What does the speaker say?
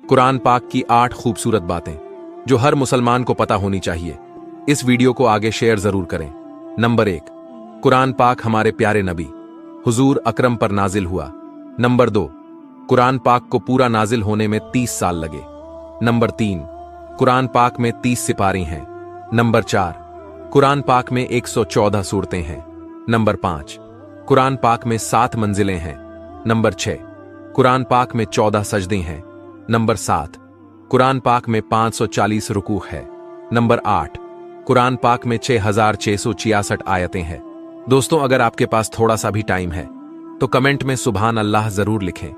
कुरान पाक की 8 खूबसूरत बातें जो हर मुसलमान को पता होनी चाहिए। इस वीडियो को आगे शेयर जरूर करें। नंबर 1, कुरान पाक हमारे प्यारे नबी हुजूर अकरम पर नाजिल हुआ। नंबर 2, कुरान पाक को पूरा नाजिल होने में 30 साल लगे। नंबर 3, कुरान पाक में 30 सिपारी हैं। नंबर 4, कुरान पाक में 114 सूरतें हैं। नंबर 5, कुरान पाक में 7 मंजिलें हैं। नंबर 6, कुरान पाक में 14 सजदे हैं। नंबर 7, कुरान पाक में 540 रुकू है। नंबर 8, कुरान पाक में 6666 आयतें हैं। दोस्तों, अगर आपके पास थोड़ा सा भी टाइम है तो कमेंट में सुभान अल्लाह जरूर लिखें।